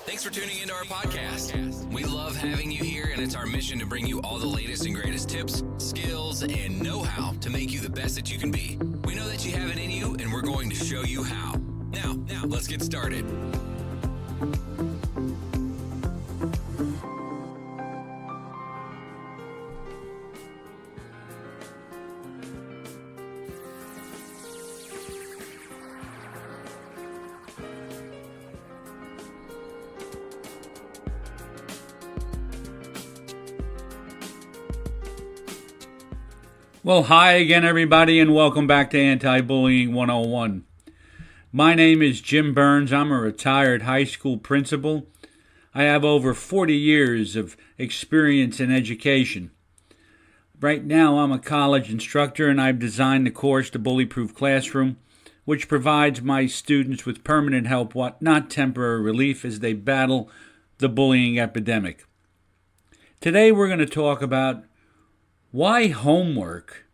Thanks for tuning into our podcast. We love having you here, and it's our mission to bring you all the latest and greatest tips, skills, and know-how to make you the best that you can be. We know that you have it in you, and we're going to show you how. Now, let's get started. Well, hi again, everybody, and welcome back to Anti-Bullying 101. My name is Jim Burns. I'm a retired high school principal. I have over 40 years of experience in education. Right now, I'm a college instructor, and I've designed the course, The Bully-Proof Classroom, which provides my students with permanent help, not temporary relief, as they battle the bullying epidemic. Today, we're going to talk about why homework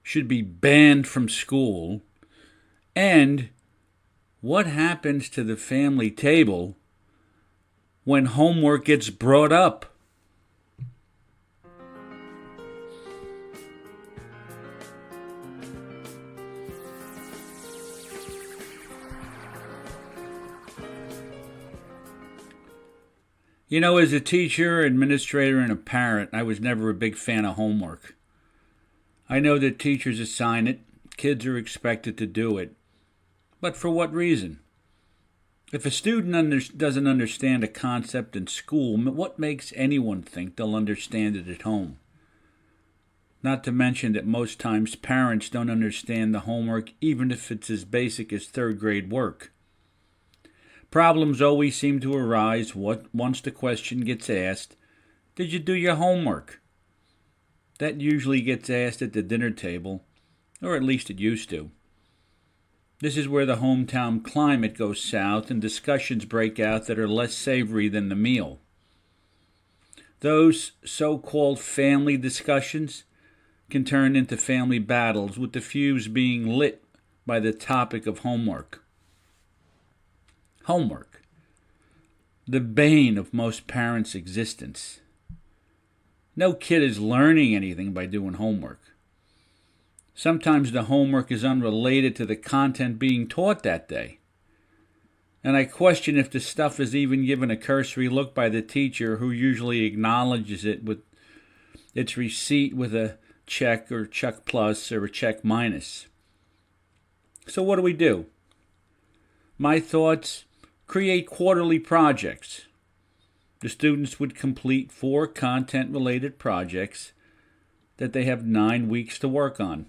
should be banned from school, and what happens to the family table when homework gets brought up. You know, as a teacher, administrator, and a parent, I was never a big fan of homework. I know that teachers assign it, kids are expected to do it. But for what reason? If a student doesn't understand a concept in school, what makes anyone think they'll understand it at home? Not to mention that most times parents don't understand the homework, even if it's as basic as third grade work. Problems always seem to arise once the question gets asked, "Did you do your homework?" That usually gets asked at the dinner table, or at least it used to. This is where the hometown climate goes south and discussions break out that are less savory than the meal. Those so-called family discussions can turn into family battles, with the fuse being lit by the topic of homework. Homework, the bane of most parents' existence. No kid is learning anything by doing homework. Sometimes the homework is unrelated to the content being taught that day. And I question if the stuff is even given a cursory look by the teacher, who usually acknowledges it with its receipt with a check or check plus or a check minus. So what do? My thoughts: create quarterly projects. The students would complete 4 content-related projects that they have 9 weeks to work on.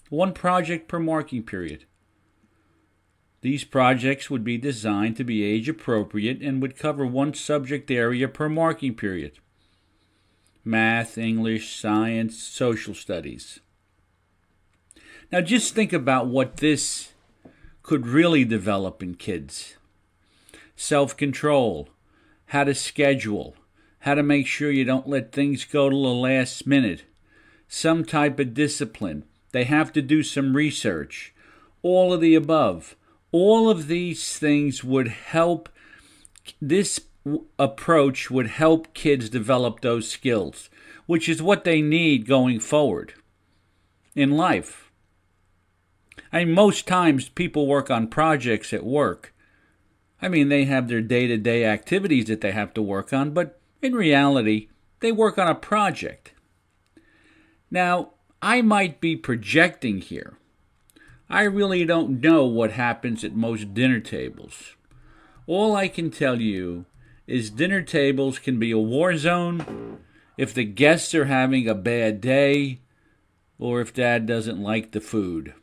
1 project per marking period. These projects would be designed to be age-appropriate and would cover 1 subject area per marking period. Math, English, science, social studies. Now just think about what this could really develop in kids. Self-control, how to schedule, how to make sure you don't let things go to the last minute, some type of discipline. They have to do some research, all of the above. All of these things would help. This approach would help kids develop those skills, which is what they need going forward in life. Most times people work on projects at work. They have their day-to-day activities that they have to work on, but in reality, they work on a project. Now, I might be projecting here. I really don't know what happens at most dinner tables. All I can tell you is dinner tables can be a war zone if the guests are having a bad day or if Dad doesn't like the food.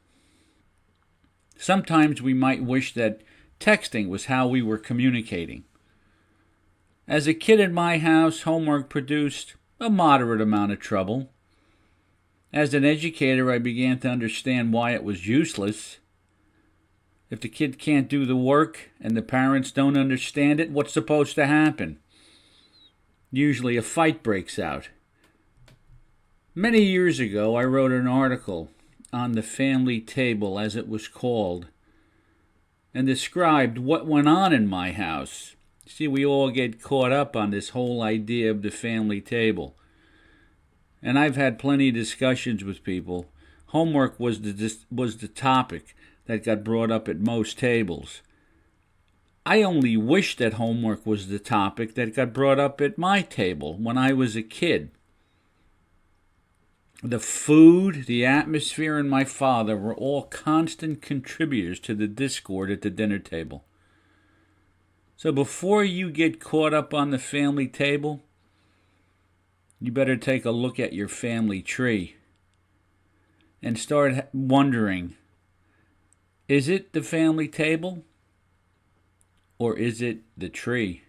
Sometimes we might wish that texting was how we were communicating. As a kid in my house, homework produced a moderate amount of trouble. As an educator, I began to understand why it was useless. If the kid can't do the work and the parents don't understand it, what's supposed to happen? Usually a fight breaks out. Many years ago, I wrote an article on the family table, as it was called, and described what went on in my house See, we all get caught up on this whole idea of the family table. And I've had plenty of discussions with people. Homework was the topic that got brought up at most tables. I only wish that homework was the topic that got brought up at my table when I was a kid. The food, the atmosphere, and my father were all constant contributors to the discord at the dinner table. So before you get caught up on the family table, you better take a look at your family tree and start wondering, is it the family table or is it the tree?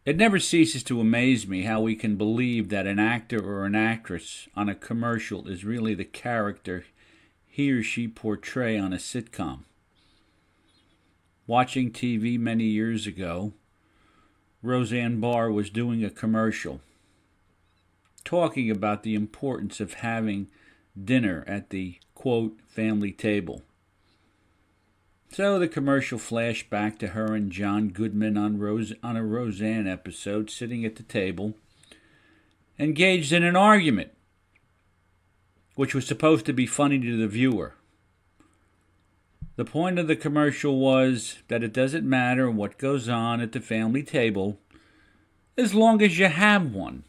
It never ceases to amaze me how we can believe that an actor or an actress on a commercial is really the character he or she portray on a sitcom. Watching TV many years ago, Roseanne Barr was doing a commercial talking about the importance of having dinner at the, quote, family table. So the commercial flashed back to her and John Goodman on a Roseanne episode, sitting at the table, engaged in an argument, which was supposed to be funny to the viewer. The point of the commercial was that it doesn't matter what goes on at the family table as long as you have one.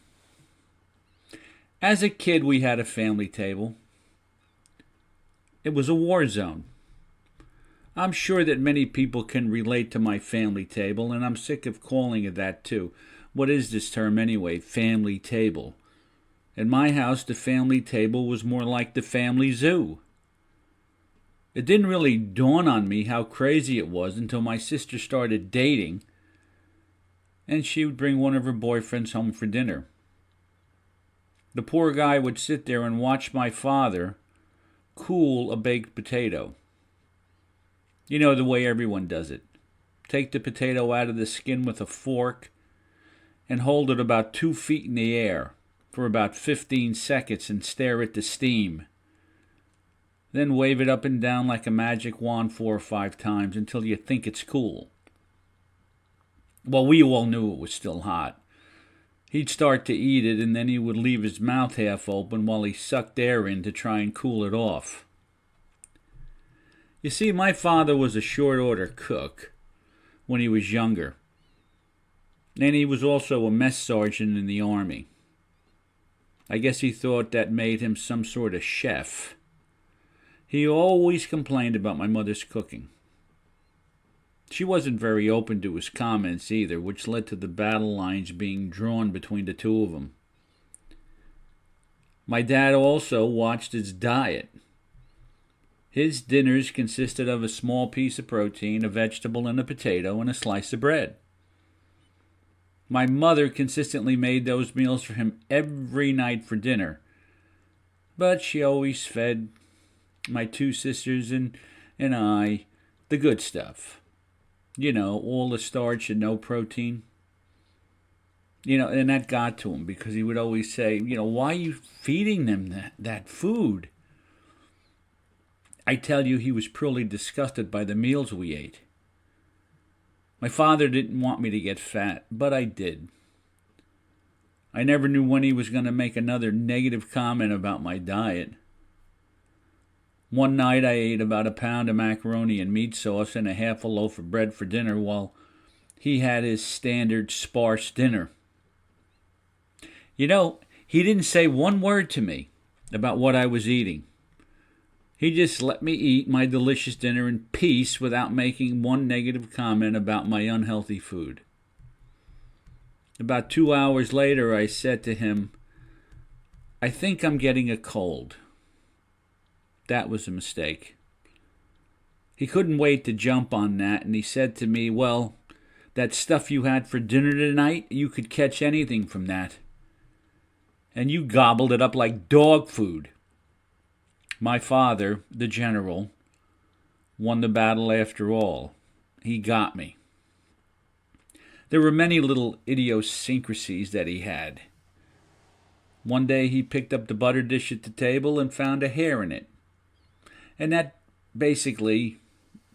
As a kid, we had a family table. It was a war zone. I'm sure that many people can relate to my family table, and I'm sick of calling it that too. What is this term anyway? Family table. In my house, the family table was more like the family zoo. It didn't really dawn on me how crazy it was until my sister started dating, and she would bring one of her boyfriends home for dinner. The poor guy would sit there and watch my father cool a baked potato. You know, the way everyone does it. Take the potato out of the skin with a fork and hold it about 2 feet in the air for about 15 seconds and stare at the steam. Then wave it up and down like a magic wand 4 or 5 times until you think it's cool. Well, we all knew it was still hot. He'd start to eat it, and then he would leave his mouth half open while he sucked air in to try and cool it off. You see, my father was a short-order cook when he was younger, and he was also a mess sergeant in the Army. I guess he thought that made him some sort of chef. He always complained about my mother's cooking. She wasn't very open to his comments either, which led to the battle lines being drawn between the two of them. My dad also watched his diet. His dinners consisted of a small piece of protein, a vegetable, and a potato, and a slice of bread. My mother consistently made those meals for him every night for dinner, but she always fed my 2 sisters and I the good stuff. You know, all the starch and no protein. You know, and that got to him because he would always say, you know, why are you feeding them that food? I tell you, he was purely disgusted by the meals we ate. My father didn't want me to get fat, but I did. I never knew when he was going to make another negative comment about my diet. One night I ate about 1 pound of macaroni and meat sauce and a half a loaf of bread for dinner while he had his standard sparse dinner. You know, he didn't say one word to me about what I was eating. He just let me eat my delicious dinner in peace without making one negative comment about my unhealthy food. About 2 hours later, I said to him, I think I'm getting a cold. That was a mistake. He couldn't wait to jump on that, and he said to me, well, that stuff you had for dinner tonight, you could catch anything from that. And you gobbled it up like dog food. My father, the general, won the battle after all. He got me. There were many little idiosyncrasies that he had. One day he picked up the butter dish at the table and found a hair in it. And that basically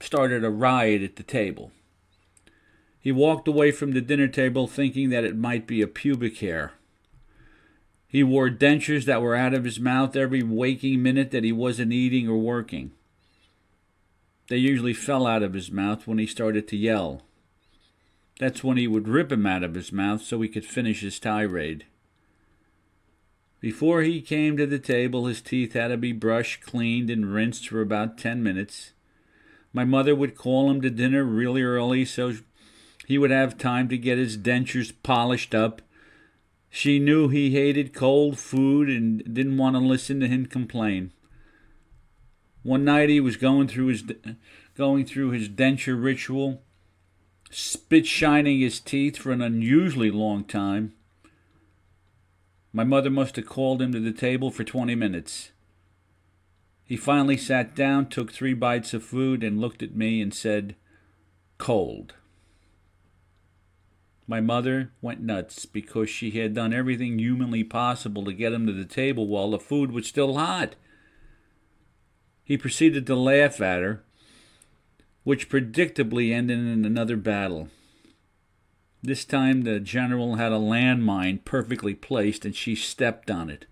started a riot at the table. He walked away from the dinner table thinking that it might be a pubic hair. He wore dentures that were out of his mouth every waking minute that he wasn't eating or working. They usually fell out of his mouth when he started to yell. That's when he would rip them out of his mouth so he could finish his tirade. Before he came to the table, his teeth had to be brushed, cleaned, and rinsed for about 10 minutes. My mother would call him to dinner really early so he would have time to get his dentures polished up. She knew he hated cold food and didn't want to listen to him complain. One night he was going through his denture ritual, spit shining his teeth for an unusually long time. My mother must have called him to the table for 20 minutes. He finally sat down, took 3 bites of food, and looked at me and said, "Cold." My mother went nuts because she had done everything humanly possible to get him to the table while the food was still hot. He proceeded to laugh at her, which predictably ended in another battle. This time the general had a landmine perfectly placed and she stepped on it.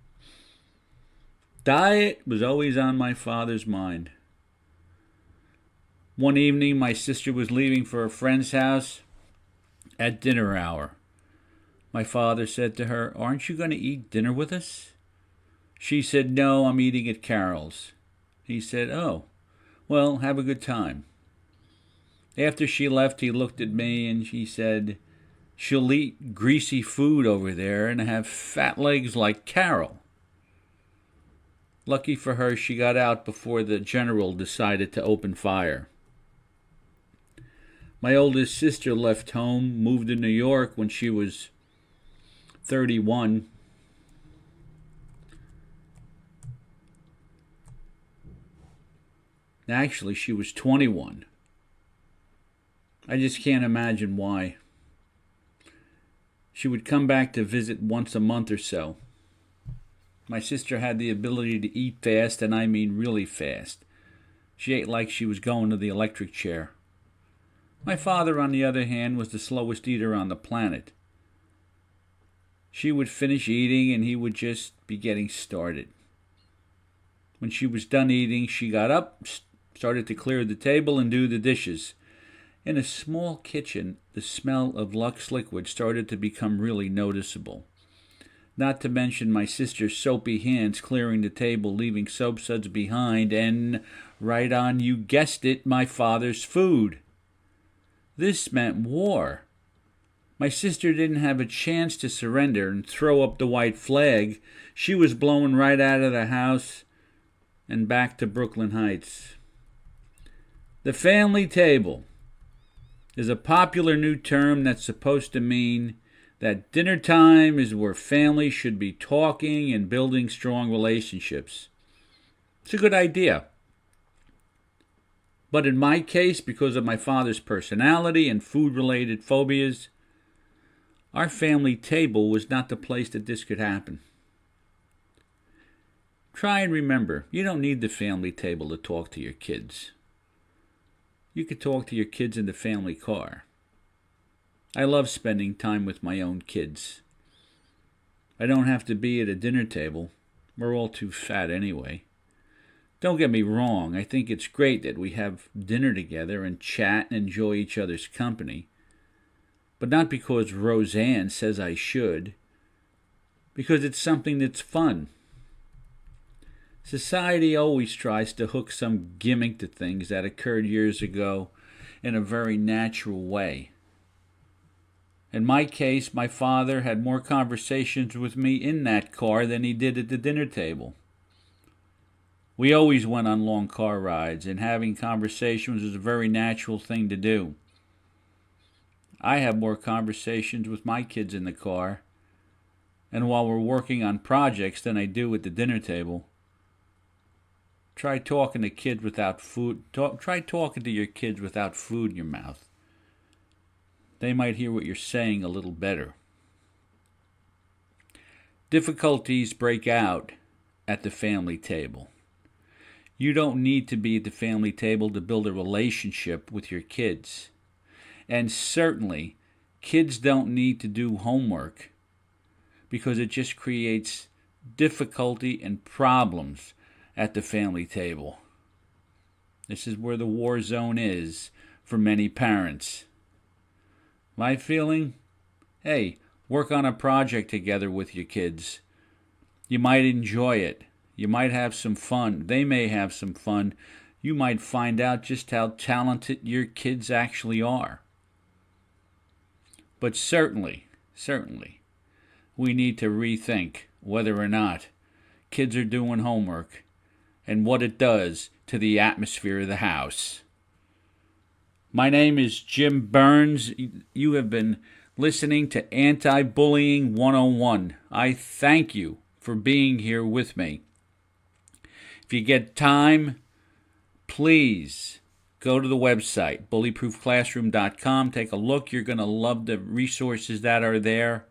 Diet was always on my father's mind. One evening my sister was leaving for a friend's house at dinner hour. My father said to her, "Aren't you going to eat dinner with us?" She said, "No, I'm eating at Carol's." He said, "Oh, well, have a good time." After she left, he looked at me and he said, "She'll eat greasy food over there and have fat legs like Carol." Lucky for her, she got out before the general decided to open fire. My oldest sister left home, moved to New York when she was 31. Actually, she was 21. I just can't imagine why. She would come back to visit once a month or so. My sister had the ability to eat fast, and I mean really fast. She ate like she was going to the electric chair. My father, on the other hand, was the slowest eater on the planet. She would finish eating, and he would just be getting started. When she was done eating, she got up, started to clear the table and do the dishes. In a small kitchen, the smell of Lux liquid started to become really noticeable. Not to mention my sister's soapy hands clearing the table, leaving soap suds behind, and, right on, you guessed it, my father's food. This meant war. My sister didn't have a chance to surrender and throw up the white flag. She was blown right out of the house and back to Brooklyn Heights. The family table is a popular new term that's supposed to mean that dinner time is where families should be talking and building strong relationships. It's a good idea. But in my case, because of my father's personality and food-related phobias, our family table was not the place that this could happen. Try and remember, you don't need the family table to talk to your kids. You could talk to your kids in the family car. I love spending time with my own kids. I don't have to be at a dinner table. We're all too fat anyway. Don't get me wrong, I think it's great that we have dinner together and chat and enjoy each other's company. But not because Roseanne says I should. Because it's something that's fun. Society always tries to hook some gimmick to things that occurred years ago in a very natural way. In my case, my father had more conversations with me in that car than he did at the dinner table. We always went on long car rides, and having conversations was a very natural thing to do. I have more conversations with my kids in the car, and while we're working on projects, than I do at the dinner table. Try talking to your kids without food in your mouth. they might hear what you're saying a little better. Difficulties break out at the family table. You don't need to be at the family table to build a relationship with your kids. And certainly, kids don't need to do homework because it just creates difficulty and problems at the family table. This is where the war zone is for many parents. My feeling? Hey, work on a project together with your kids. You might enjoy it. You might have some fun. They may have some fun. You might find out just how talented your kids actually are. But certainly, we need to rethink whether or not kids are doing homework and what it does to the atmosphere of the house. My name is Jim Burns. You have been listening to Anti-Bullying 101. I thank you for being here with me. If you get time, please go to the website, bullyproofclassroom.com. Take a look. You're going to love the resources that are there.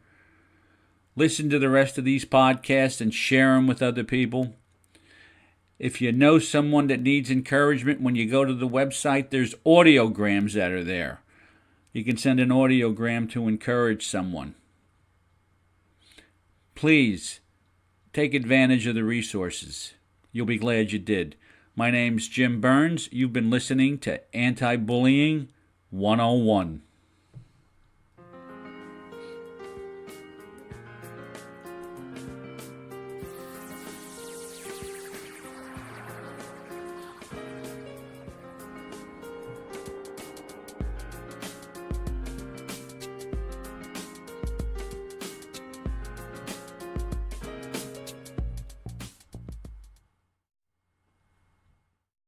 Listen to the rest of these podcasts and share them with other people. If you know someone that needs encouragement, when you go to the website, there's audiograms that are there. You can send an audiogram to encourage someone. Please take advantage of the resources. You'll be glad you did. My name's Jim Burns. You've been listening to Anti-Bullying 101.